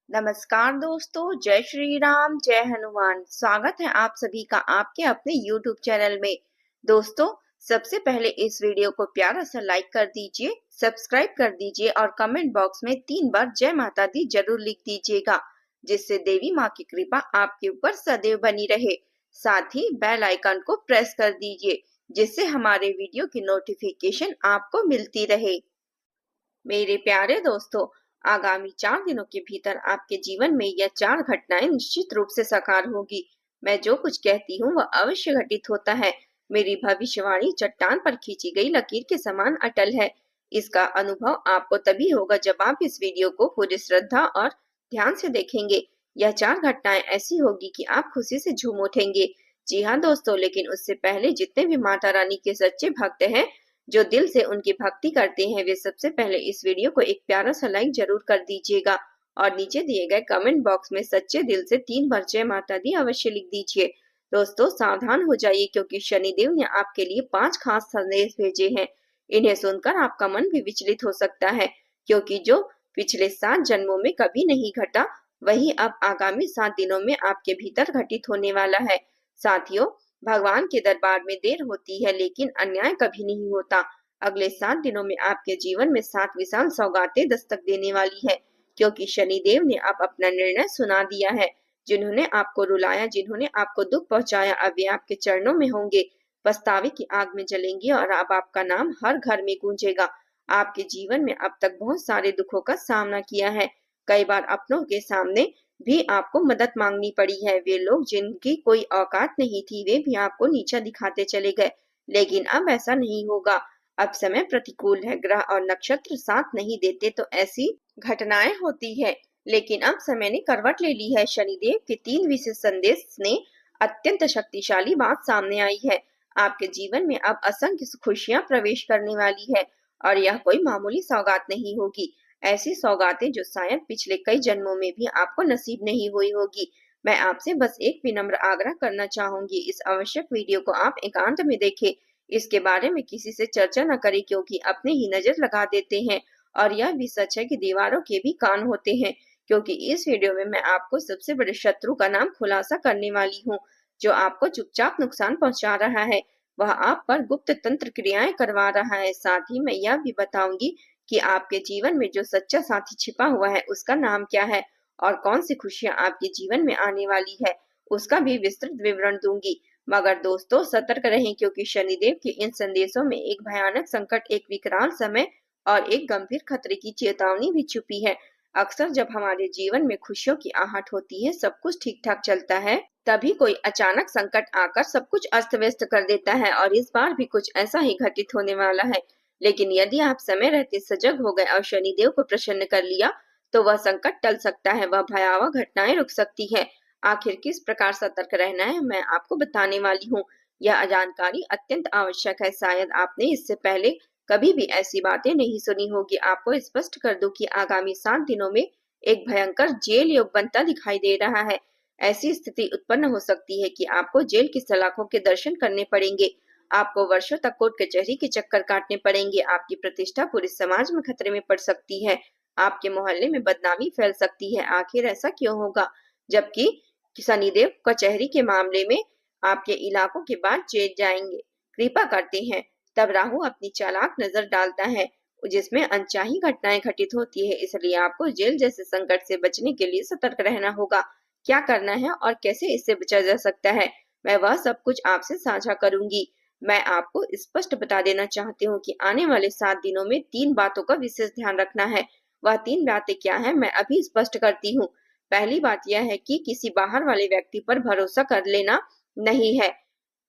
नमस्कार दोस्तों, जय श्री राम, जय हनुमान। स्वागत है आप सभी का आपके अपने YouTube चैनल में। दोस्तों, सबसे पहले इस वीडियो को प्यारा सा लाइक कर दीजिए, सब्सक्राइब कर दीजिए और कमेंट बॉक्स में 3 बार जय माता दी जरूर लिख दीजिएगा, जिससे देवी माँ की कृपा आपके ऊपर सदैव बनी रहे। साथ ही बेल आइकन को प्रेस कर दीजिए, जिससे हमारे वीडियो की नोटिफिकेशन आपको मिलती रहे। मेरे प्यारे दोस्तों, आगामी 4 दिनों के भीतर आपके जीवन में यह 4 घटनाएं निश्चित रूप से साकार होगी। मैं जो कुछ कहती हूँ वह अवश्य घटित होता है। मेरी भविष्यवाणी चट्टान पर खींची गई लकीर के समान अटल है। इसका अनुभव आपको तभी होगा जब आप इस वीडियो को पूरी श्रद्धा और ध्यान से देखेंगे। यह 4 घटनाएं ऐसी होगी कि आप खुशी से झूम उठेंगे। जी हाँ दोस्तों, लेकिन उससे पहले जितने भी माता रानी के सच्चे भक्त हैं, जो दिल से उनकी भक्ति करते हैं, वे सबसे पहले इस वीडियो को एक प्यारा सा लाइक जरूर कर दीजिएगा और नीचे दिए गए कमेंट बॉक्स में सच्चे दिल से 3 बार जय माता दी अवश्य लिख दीजिए। दोस्तों, सावधान हो जाइए क्योंकि शनिदेव ने आपके लिए 5 खास संदेश भेजे हैं। इन्हें सुनकर आपका मन भी विचलित हो सकता है, क्योंकि जो पिछले 7 जन्मों में कभी नहीं घटा, वही अब आगामी 7 दिनों में आपके भीतर घटित होने वाला है। साथियों, भगवान के दरबार में देर होती है लेकिन अन्याय कभी नहीं होता। अगले 7 दिनों में आपके जीवन में 7 विशाल सौगातें दस्तक देने वाली है, क्योंकि शनिदेव ने अब अपना निर्णय सुना दिया है। जिन्होंने आपको रुलाया, जिन्होंने आपको दुख पहुंचाया, अब वे आपके चरणों में होंगे, पछतावे की आग में जलेंगे और अब आपका नाम हर घर में गूंजेगा। आपके जीवन में अब तक बहुत सारे दुखों का सामना किया है। कई बार अपनों के सामने भी आपको मदद मांगनी पड़ी है। वे लोग जिनकी कोई औकात नहीं थी, वे भी आपको नीचा दिखाते चले गए, लेकिन अब ऐसा नहीं होगा। अब समय प्रतिकूल है, ग्रह और नक्षत्र साथ नहीं देते तो ऐसी घटनाएं होती है, लेकिन अब समय ने करवट ले ली है। शनिदेव के 3 विशेष संदेश ने अत्यंत शक्तिशाली बात सामने आई है। आपके जीवन में अब असंख्य खुशियां प्रवेश करने वाली है और यह कोई मामूली सौगात नहीं होगी। ऐसी सौगातें जो शायद पिछले कई जन्मों में भी आपको नसीब नहीं हुई होगी। मैं आपसे बस एक विनम्र आग्रह करना चाहूंगी, इस आवश्यक वीडियो को आप एकांत में देखें। इसके बारे में किसी से चर्चा न करें, क्योंकि अपने ही नजर लगा देते हैं। और यह भी सच है कि दीवारों के भी कान होते हैं, क्योंकि इस वीडियो में मैं आपको सबसे बड़े शत्रु का नाम खुलासा करने वाली हूँ, जो आपको चुपचाप नुकसान पहुंचा रहा है। वह आप पर गुप्त तंत्र क्रियाएं करवा रहा है। साथ ही मैं यह भी बताऊंगी कि आपके जीवन में जो सच्चा साथी छिपा हुआ है उसका नाम क्या है और कौन सी खुशियां आपके जीवन में आने वाली है, उसका भी विस्तृत विवरण दूंगी। मगर दोस्तों, सतर्क रहें, क्योंकि शनिदेव के इन संदेशों में एक भयानक संकट, एक विकराल समय और एक गंभीर खतरे की चेतावनी भी छुपी है। अक्सर जब हमारे जीवन में खुशियों की आहट होती है, सब कुछ ठीक ठाक चलता है, तभी कोई अचानक संकट आकर सब कुछ अस्त व्यस्त कर देता है। और इस बार भी कुछ ऐसा ही घटित होने वाला है। लेकिन यदि आप समय रहते सजग हो गए और शनिदेव को प्रसन्न कर लिया, तो वह संकट टल सकता है, वह भयावह घटनाएं रुक सकती है। आखिर किस प्रकार सतर्क रहना है, मैं आपको बताने वाली हूँ। यह जानकारी अत्यंत आवश्यक है। शायद आपने इससे पहले कभी भी ऐसी बातें नहीं सुनी होगी। आपको स्पष्ट कर दूं कि आगामी 7 दिनों में एक भयंकर जेल योग बनता दिखाई दे रहा है। ऐसी स्थिति उत्पन्न हो सकती है कि आपको जेल की सलाखों के दर्शन करने पड़ेंगे। आपको वर्षों तक कोर्ट कचहरी के चक्कर काटने पड़ेंगे। आपकी प्रतिष्ठा पूरे समाज में खतरे में पड़ सकती है। आपके मोहल्ले में बदनामी फैल सकती है। आखिर ऐसा क्यों होगा, जबकि शनिदेव कचहरी के मामले में आपके इलाकों के बाद जेल जाएंगे कृपा करते हैं। तब राहु अपनी चालाक नजर डालता है, जिसमें अनचाही घटनाएं घटित होती है। इसलिए आपको जेल जैसे संकट से बचने के लिए सतर्क रहना होगा। क्या करना है और कैसे इससे बचा जा सकता है, मैं वह सब कुछ आपसे साझा करूंगी। मैं आपको स्पष्ट बता देना चाहती हूँ कि आने वाले 7 दिनों में 3 बातों का विशेष ध्यान रखना है। वह 3 बातें क्या है, मैं अभी स्पष्ट करती हूँ। पहली बात यह है कि किसी बाहर वाले व्यक्ति पर भरोसा कर लेना नहीं है,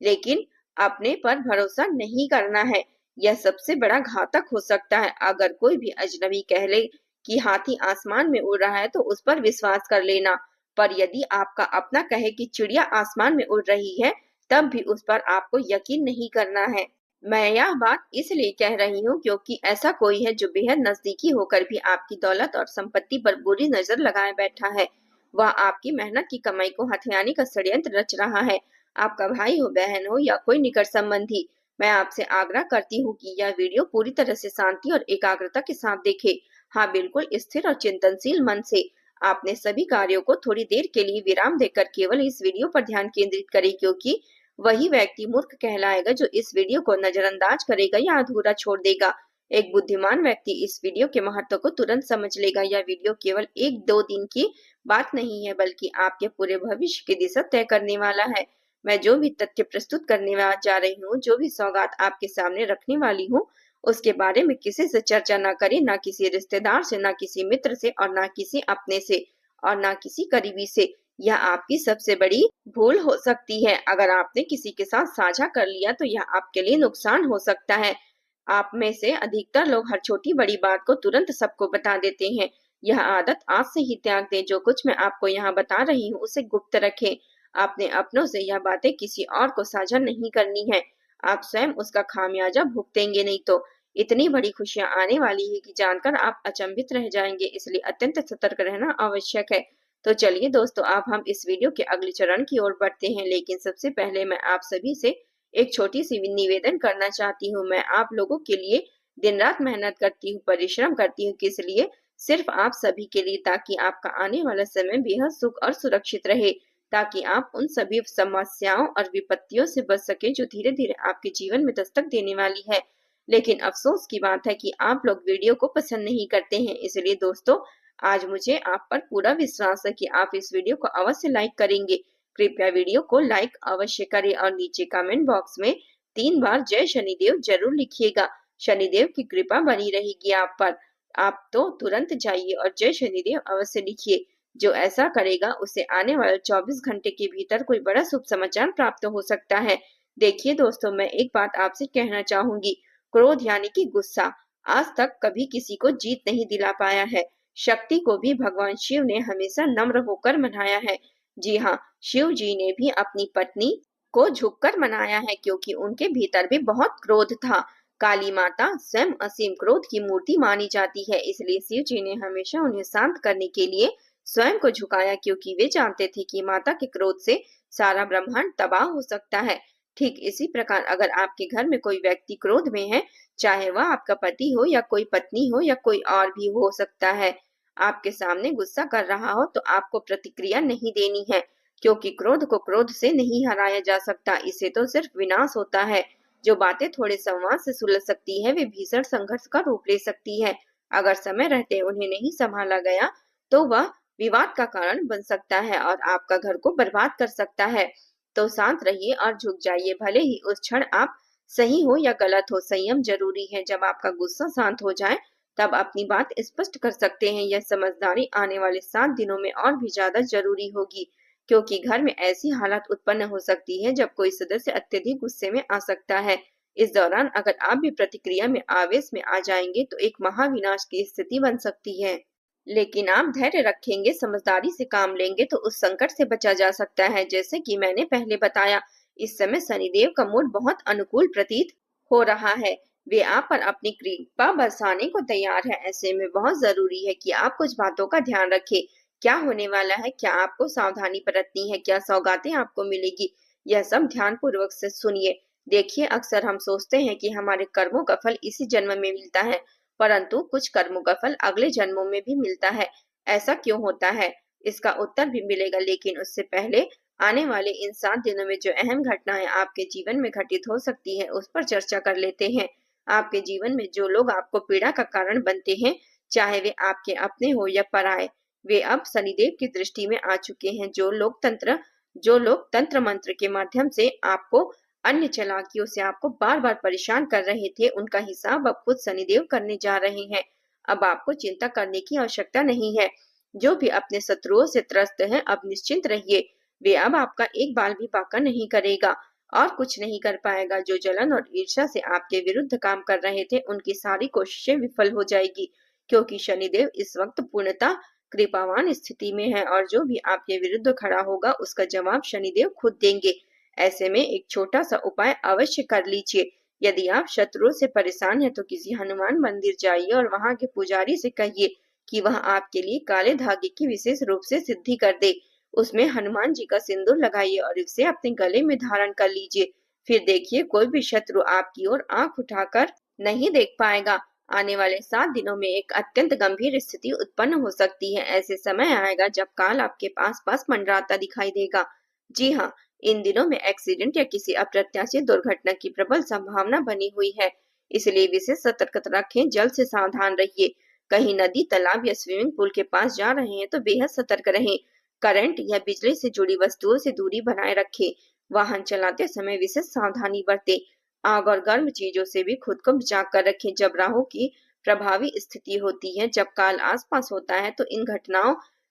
लेकिन अपने पर भरोसा नहीं करना है। यह सबसे बड़ा घातक हो सकता है। अगर कोई भी अजनबी कह ले कि हाथी आसमान में उड़ रहा है, तो उस पर विश्वास कर लेना। पर यदि आपका अपना कहे कि चिड़िया आसमान में उड़ रही है, तब भी उस पर आपको यकीन नहीं करना है। मैं यह बात इसलिए कह रही हूँ क्योंकि ऐसा कोई है जो बेहद नजदीकी होकर भी आपकी दौलत और संपत्ति पर बुरी नजर लगाए बैठा है। वह आपकी मेहनत की कमाई को हथियाने का षड्यंत्र रच रहा है। आपका भाई हो, बहन हो या कोई निकट संबंधी। मैं आपसे आग्रह करती हूँ कि यह वीडियो पूरी तरह से शांति और एकाग्रता के साथ देखें। हाँ, बिल्कुल स्थिर और चिंतनशील मन से। आपने सभी कार्यों को थोड़ी देर के लिए विराम देकर केवल इस वीडियो पर ध्यान केंद्रित करें, क्योंकि वही व्यक्ति मूर्ख कहलाएगा जो इस वीडियो को नजरअंदाज करेगा या अधूरा छोड़ देगा। एक बुद्धिमान व्यक्ति इस वीडियो के महत्व को तुरंत समझ लेगा। यह वीडियो केवल 1-2 दिन की बात नहीं है, बल्कि आपके पूरे भविष्य की दिशा तय करने वाला है। मैं जो भी तथ्य प्रस्तुत करने जा रही हूँ, जो भी सौगात आपके सामने रखने वाली हूँ, उसके बारे में किसी से चर्चा न करें, ना किसी रिश्तेदार से, ना किसी मित्र से, और ना किसी अपने से, और ना किसी करीबी से। यह आपकी सबसे बड़ी भूल हो सकती है। अगर आपने किसी के साथ साझा कर लिया तो यह आपके लिए नुकसान हो सकता है। आप में से अधिकतर लोग हर छोटी बड़ी बात को तुरंत सबको बता देते हैं। यह आदत आज से ही त्याग दें। जो कुछ मैं आपको यहाँ बता रही हूँ उसे गुप्त रखें। आपने अपनों से यह बातें किसी और को साझा नहीं करनी है। आप स्वयं उसका खामियाजा भुगतेंगे नहीं तो। इतनी बड़ी खुशियां आने वाली है कि जानकर आप अचंभित रह जाएंगे, इसलिए अत्यंत सतर्क रहना आवश्यक है। तो चलिए दोस्तों, अब हम इस वीडियो के अगले चरण की ओर बढ़ते हैं, लेकिन सबसे पहले मैं आप सभी से एक छोटी सी निवेदन करना चाहती हूँ। मैं आप लोगों के लिए दिन रात मेहनत करती हूँ, परिश्रम करती हूँ, किस लिए? सिर्फ आप सभी के लिए, ताकि आपका आने वाला समय बेहद सुख और सुरक्षित रहे, ताकि आप उन सभी समस्याओं और विपत्तियों से बच सके जो धीरे धीरे आपके जीवन में दस्तक देने वाली है। लेकिन अफसोस की बात है कि आप लोग वीडियो को पसंद नहीं करते हैं। इसलिए दोस्तों, आज मुझे आप पर पूरा विश्वास है कि आप इस वीडियो को अवश्य लाइक करेंगे। कृपया वीडियो को लाइक अवश्य करें और नीचे कमेंट बॉक्स में 3 बार जय शनिदेव जरूर लिखिएगा। शनिदेव की कृपा बनी रहेगी आप पर। आप तो तुरंत जाइए और जय शनिदेव अवश्य लिखिए। जो ऐसा करेगा उसे आने वाले 24 घंटे के भीतर कोई बड़ा शुभ समाचार प्राप्त हो सकता है। देखिए दोस्तों, मैं एक बात आपसे कहना चाहूंगी। क्रोध यानी कि गुस्सा आज तक कभी किसी को जीत नहीं दिला पाया है। शक्ति को भी भगवान शिव ने हमेशा नम्र होकर मनाया है। जी हाँ, शिव जी ने भी अपनी पत्नी को झुककर मनाया है, क्योंकि उनके भीतर भी बहुत क्रोध था। काली माता स्वयं असीम क्रोध की मूर्ति मानी जाती है, इसलिए शिव जी ने हमेशा उन्हें शांत करने के लिए स्वयं को झुकाया, क्योंकि वे जानते थे कि माता के क्रोध से सारा ब्रह्मांड तबाह हो सकता है। ठीक इसी प्रकार अगर आपके घर में कोई व्यक्ति क्रोध में है, चाहे वह आपका पति हो या कोई पत्नी हो या कोई और भी हो सकता है, आपके सामने गुस्सा कर रहा हो, तो आपको प्रतिक्रिया नहीं देनी है, क्योंकि क्रोध को क्रोध से नहीं हराया जा सकता। इससे तो सिर्फ विनाश होता है। जो बातें थोड़े संवाद से सुलझ सकती है, वे भीषण संघर्ष का रूप ले सकती है। अगर समय रहते उन्हें नहीं संभाला गया तो वह विवाद का कारण बन सकता है और आपका घर को बर्बाद कर सकता है। तो शांत रहिए और झुक जाइए, भले ही उस क्षण आप सही हो या गलत हो। संयम जरूरी है। जब आपका गुस्सा शांत हो जाए तब अपनी बात स्पष्ट कर सकते हैं। यह समझदारी आने वाले 7 दिनों में और भी ज्यादा जरूरी होगी, क्योंकि घर में ऐसी हालत उत्पन्न हो सकती है जब कोई सदस्य अत्यधिक गुस्से में आ सकता है। इस दौरान अगर आप भी प्रतिक्रिया में आवेश में आ जाएंगे तो एक महाविनाश की स्थिति बन सकती है। लेकिन आप धैर्य रखेंगे, समझदारी से काम लेंगे तो उस संकट से बचा जा सकता है। जैसे कि मैंने पहले बताया, इस समय शनिदेव का मूड बहुत अनुकूल प्रतीत हो रहा है। वे आप पर अपनी कृपा बरसाने को तैयार है। ऐसे में बहुत जरूरी है कि आप कुछ बातों का ध्यान रखें। क्या होने वाला है, क्या आपको सावधानी बरतनी है, क्या सौगातें आपको मिलेगी, यह सब ध्यान पूर्वक से सुनिए। देखिए, अक्सर हम सोचते हैं कि हमारे कर्मों का फल इसी जन्म में मिलता है, परंतु कुछ कर्मों का फल अगले जन्मों में भी मिलता है। ऐसा क्यों होता है, इसका उत्तर भी मिलेगा, लेकिन उससे पहले आने वाले इन 7 दिनों में जो अहम घटनाएं आपके जीवन में घटित हो सकती है, उस पर चर्चा कर लेते हैं। आपके जीवन में जो लोग आपको पीड़ा का कारण बनते हैं, चाहे वे आपके अपने हो या पराये, वे अब शनिदेव की दृष्टि में आ चुके हैं। जो लोग तंत्र मंत्र के माध्यम से आपको अन्य चालाकियों से आपको बार बार परेशान कर रहे थे, उनका हिसाब अब खुद शनिदेव करने जा रहे हैं। अब आपको चिंता करने की आवश्यकता नहीं है। जो भी अपने शत्रुओं से त्रस्त है, अब निश्चिंत रहिए। वे अब आपका एक बाल भी बांका नहीं करेगा और कुछ नहीं कर पाएगा। जो जलन और ईर्ष्या से आपके विरुद्ध काम कर रहे थे, उनकी सारी कोशिशें विफल हो जाएगी, क्योंकि शनिदेव इस वक्त पूर्णतः कृपावान स्थिति में है और जो भी आपके विरुद्ध खड़ा होगा उसका जवाब शनिदेव खुद देंगे। ऐसे में एक छोटा सा उपाय अवश्य कर लीजिए। यदि आप शत्रुओं से परेशान हैं तो किसी हनुमान मंदिर जाइए और वहां के पुजारी से कहिए कि वह आपके लिए काले धागे की विशेष रूप से सिद्धि कर दे। उसमें हनुमान जी का सिंदूर लगाइए और इसे अपने गले में धारण कर लीजिए। फिर देखिए, कोई भी शत्रु आपकी ओर आंख उठाकर नहीं देख पाएगा। आने वाले 7 दिनों में एक अत्यंत गंभीर स्थिति उत्पन्न हो सकती है। ऐसे समय आएगा जब काल आपके पास मंडराता दिखाई देगा। जी हाँ, इन दिनों में एक्सीडेंट या किसी अप्रत्याशित दुर्घटना की प्रबल संभावना बनी हुई है, इसलिए विशेष सतर्कता रखें। जल्द से सावधान रहिए। कहीं नदी, तालाब या स्विमिंग पूल के पास जा रहे हैं तो बेहद सतर्क रहें। करंट या बिजली से जुड़ी वस्तुओं से दूरी बनाए रखें। वाहन चलाते समय विशेष सावधानी बरतें। आग और गर्म चीजों से भी खुद को बचा कर रखें। जब राहु की प्रभावी स्थिति होती है, जब काल आसपास होता है, तो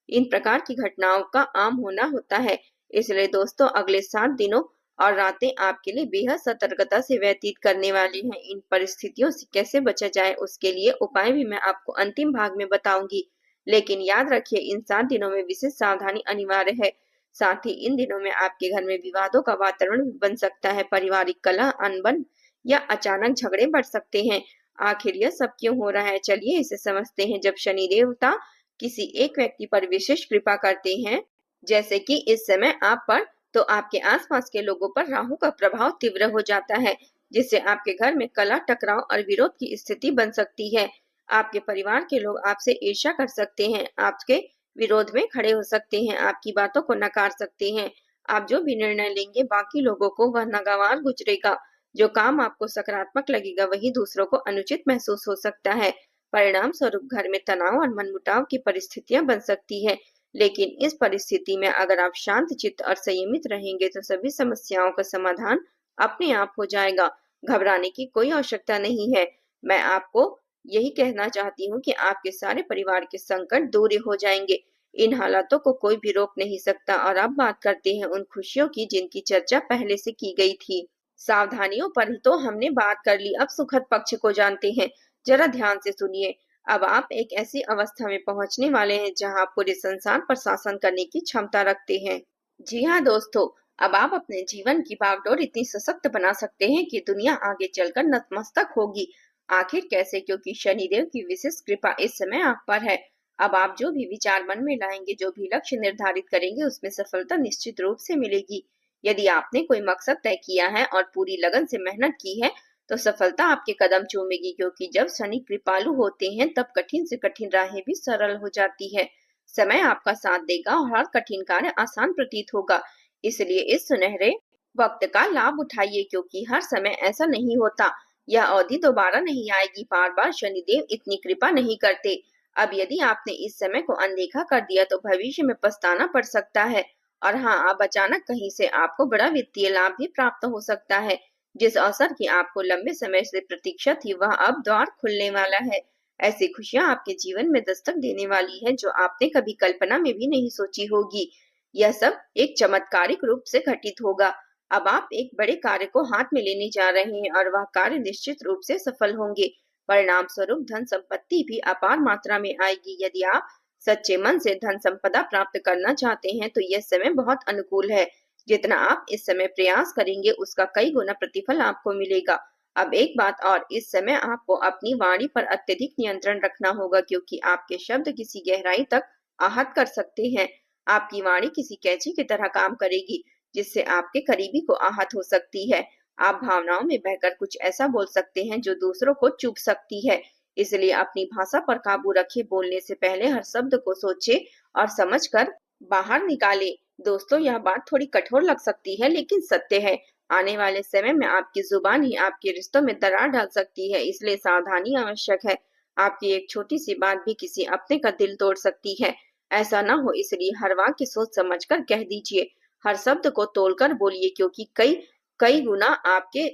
इन प्रकार की घटनाओं का आम होना होता है। इसलिए दोस्तों, अगले 7 दिनों और रातें आपके लिए बेहद सतर्कता से व्यतीत करने वाली हैं। इन परिस्थितियों से कैसे बचा जाए, उसके लिए उपाय भी मैं आपको अंतिम भाग में बताऊंगी। लेकिन याद रखिए, इन 7 दिनों में विशेष सावधानी अनिवार्य है। साथ ही इन दिनों में आपके घर में विवादों का वातावरण भी बन सकता है। पारिवारिक कलह, अनबन या अचानक झगड़े बढ़ सकते हैं। आखिर यह सब क्यों हो रहा है, चलिए इसे समझते हैं। जब शनि देवता किसी एक व्यक्ति पर विशेष कृपा करते हैं, जैसे कि इस समय आप पर, तो आपके आसपास के लोगों पर राहु का प्रभाव तीव्र हो जाता है, जिससे आपके घर में कलह, टकराव और विरोध की स्थिति बन सकती है। आपके परिवार के लोग आपसे ईर्ष्या कर सकते हैं, आपके विरोध में खड़े हो सकते हैं, आपकी बातों को नकार सकते हैं। आप जो भी निर्णय लेंगे, बाकी लोगों को वह नागवार गुजरेगा। जो काम आपको सकारात्मक लगेगा, वही दूसरों को अनुचित महसूस हो सकता है। परिणाम स्वरूप घर में तनाव और मनमुटाव की परिस्थितियां बन सकती है। लेकिन इस परिस्थिति में अगर आप शांत चित्त और संयमित रहेंगे, तो सभी समस्याओं का समाधान अपने आप हो जाएगा। घबराने की कोई आवश्यकता नहीं है। मैं आपको यही कहना चाहती हूँ कि आपके सारे परिवार के संकट दूर हो जाएंगे। इन हालातों को कोई भी रोक नहीं सकता। और अब बात करते हैं उन खुशियों की जिनकी चर्चा पहले से की गई थी। सावधानियों पर ही तो हमने बात कर ली, अब सुखद पक्ष को जानते हैं। जरा ध्यान से सुनिए। अब आप एक ऐसी अवस्था में पहुंचने वाले हैं जहां आप पूरे संसार पर शासन करने की क्षमता रखते हैं। जी हाँ दोस्तों, अब आप अपने जीवन की बागडोर इतनी सशक्त बना सकते हैं कि दुनिया आगे चलकर नतमस्तक होगी। आखिर कैसे? क्योंकि शनिदेव की विशेष कृपा इस समय आप पर है। अब आप जो भी विचार मन में लाएंगे, जो भी लक्ष्य निर्धारित करेंगे, उसमें सफलता निश्चित रूप से मिलेगी। यदि आपने कोई मकसद तय किया है और पूरी लगन से मेहनत की है, तो सफलता आपके कदम चूमेगी। क्योंकि जब शनि कृपालु होते हैं, तब कठिन से कठिन राहें भी सरल हो जाती है। समय आपका साथ देगा और हर कठिन कार्य आसान प्रतीत होगा। इसलिए इस सुनहरे वक्त का लाभ उठाइए, क्योंकि हर समय ऐसा नहीं होता। यह अवधि दोबारा नहीं आएगी। बार बार शनिदेव इतनी कृपा नहीं करते। अब यदि आपने इस समय को अनदेखा कर दिया, तो भविष्य में पछताना पड़ सकता है। और हाँ, अब अचानक कहीं से आपको बड़ा वित्तीय लाभ भी प्राप्त हो सकता है। जिस अवसर की आपको लंबे समय से प्रतीक्षा थी, वह अब द्वार खुलने वाला है। ऐसी खुशियां आपके जीवन में दस्तक देने वाली है, जो आपने कभी कल्पना में भी नहीं सोची होगी। यह सब एक चमत्कारिक रूप से घटित होगा। अब आप एक बड़े कार्य को हाथ में लेने जा रहे हैं, और वह कार्य निश्चित रूप से सफल होंगे। परिणाम स्वरूप धन संपत्ति भी अपार मात्रा में आएगी। यदि आप सच्चे मन से धन संपदा प्राप्त करना चाहते हैं, तो यह समय बहुत अनुकूल है। जितना आप इस समय प्रयास करेंगे, उसका कई गुना प्रतिफल आपको मिलेगा। अब एक बात और, इस समय आपको अपनी वाणी पर अत्यधिक नियंत्रण रखना होगा, क्योंकि आपके शब्द किसी गहराई तक आहत कर सकते हैं। आपकी वाणी किसी कैंची की तरह काम करेगी, जिससे आपके करीबी को आहत हो सकती है। आप भावनाओं में बहकर कुछ ऐसा बोल सकते हैं जो दूसरों को चुभ सकती है। इसलिए अपनी भाषा पर काबू रखें। बोलने से पहले हर शब्द को सोचे और समझकर बाहर निकाले। दोस्तों, यह बात थोड़ी कठोर लग सकती है, लेकिन सत्य है। आने वाले समय में आपकी जुबान ही आपके रिश्तों में दरार डाल सकती है, इसलिए सावधानी आवश्यक है। आपकी एक छोटी सी बात भी किसी अपने का दिल तोड़ सकती है। ऐसा ना हो, इसलिए हर वाक्य सोच समझकर कह दीजिए। हर शब्द को तोलकर बोलिए, क्योंकि कई कई गुना आपके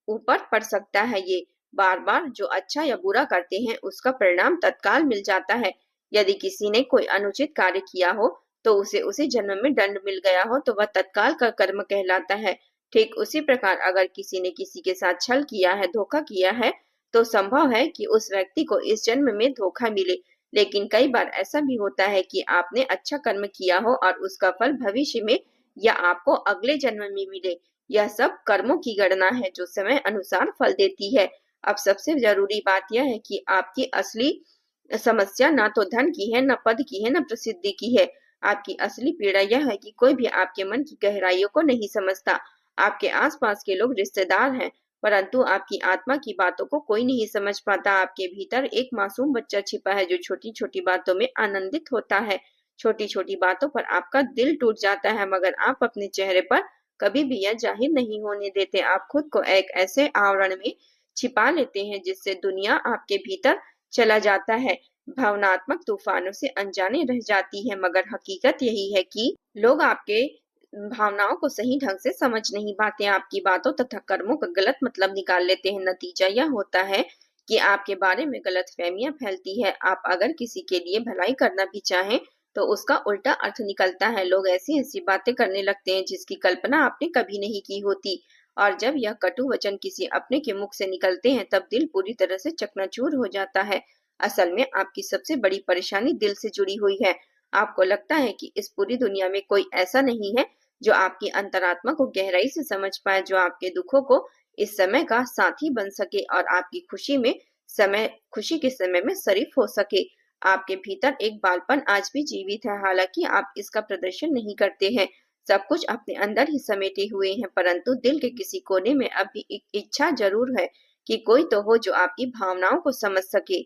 ऊपर पड़ सकता है। ये बार बार जो अच्छा या बुरा करते हैं, उसका परिणाम तत्काल मिल जाता है। यदि किसी ने कोई अनुचित कार्य किया हो, तो उसे उसी जन्म में दंड मिल गया हो, तो वह तत्काल का कर्म कहलाता है। ठीक उसी प्रकार अगर किसी ने किसी के साथ छल किया है, धोखा किया है, तो संभव है कि उस व्यक्ति को इस जन्म में धोखा मिले। लेकिन कई बार ऐसा भी होता है कि आपने अच्छा कर्म किया हो और उसका फल भविष्य में या आपको अगले जन्म में मिले। यह सब कर्मों की गणना है, जो समय अनुसार फल देती है। अब सबसे जरूरी बात यह है कि आपकी असली समस्या ना तो धन की है, न पद की है, न प्रसिद्धि की है। आपकी असली पीड़ा यह है कि कोई भी आपके मन की गहराइयों को नहीं समझता। आपके आसपास के लोग, रिश्तेदार हैं, परंतु आपकी आत्मा की बातों को कोई नहीं समझ पाता। आपके भीतर एक मासूम बच्चा छिपा है जो छोटी छोटी बातों में आनंदित होता है। छोटी छोटी बातों पर आपका दिल टूट जाता है, मगर आप अपने चेहरे पर कभी भी यह जाहिर नहीं होने देते। आप खुद को एक ऐसे आवरण में छिपा लेते हैं जिससे दुनिया आपके भीतर चला जाता है। भावनात्मक तूफानों से अनजाने रह जाती है, मगर हकीकत यही है कि लोग आपके भावनाओं को सही ढंग से समझ नहीं पाते। आपकी बातों तथा कर्मों का गलत मतलब निकाल लेते हैं। नतीजा यह होता है कि आपके बारे में गलतफहमियां फैलती है। आप अगर किसी के लिए भलाई करना भी चाहें तो उसका उल्टा अर्थ निकलता है। लोग ऐसी ऐसी बातें करने लगते हैं जिसकी कल्पना आपने कभी नहीं की होती, और जब यह कटु वचन किसी अपने के मुख से निकलते हैं तब दिल पूरी तरह से चकनाचूर हो जाता है। असल में आपकी सबसे बड़ी परेशानी दिल से जुड़ी हुई है। आपको लगता है कि इस पूरी दुनिया में कोई ऐसा नहीं है जो आपकी अंतरात्मा को गहराई से समझ पाए, जो आपके दुखों को इस समय का साथी बन सके और आपकी खुशी के समय में शरीक हो सके। आपके भीतर एक बालपन आज भी जीवित है, हालांकि आप इसका प्रदर्शन नहीं करते हैं। सब कुछ अपने अंदर ही समेटे हुए हैं, परंतु दिल के किसी कोने में अब भी एक इच्छा जरूर है कि कोई तो हो जो आपकी भावनाओं को समझ सके।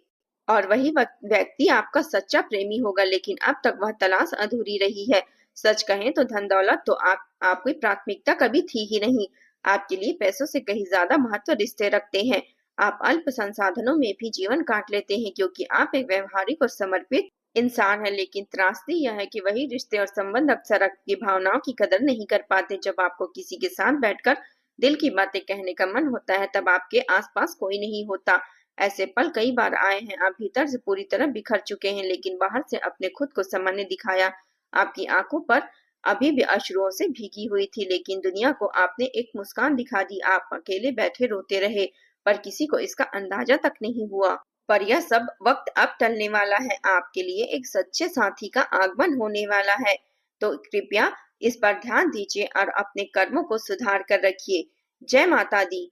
और वही व्यक्ति आपका सच्चा प्रेमी होगा, लेकिन अब तक वह तलाश अधूरी रही है। सच कहें तो धन दौलत तो आपकी प्राथमिकता कभी थी ही नहीं। आपके लिए पैसों से कहीं ज्यादा महत्व रिश्ते रखते हैं। आप अल्प संसाधनों में भी जीवन काट लेते हैं क्योंकि आप एक व्यवहारिक और समर्पित इंसान है। लेकिन त्रासदी यह है कि वही रिश्ते और संबंध अक्सर आपकी भावनाओं की कदर नहीं कर पाते। जब आपको किसी के साथ बैठकर दिल की बातें कहने का मन होता है तब आपके आसपास कोई नहीं होता। ऐसे पल कई बार आए हैं। आप भीतर से पूरी तरह बिखर चुके हैं, लेकिन बाहर से अपने खुद को सामान्य दिखाया। आपकी आंखों पर अभी भी अश्रुओं से भीगी हुई थी, लेकिन दुनिया को आपने एक मुस्कान दिखा दी। आप अकेले बैठे रोते रहे, पर किसी को इसका अंदाजा तक नहीं हुआ। पर यह सब वक्त अब टलने वाला है। आपके लिए एक सच्चे साथी का आगमन होने वाला है। तो कृपया इस पर ध्यान दीजिए और अपने कर्मों को सुधार कर रखिए। जय माता दी।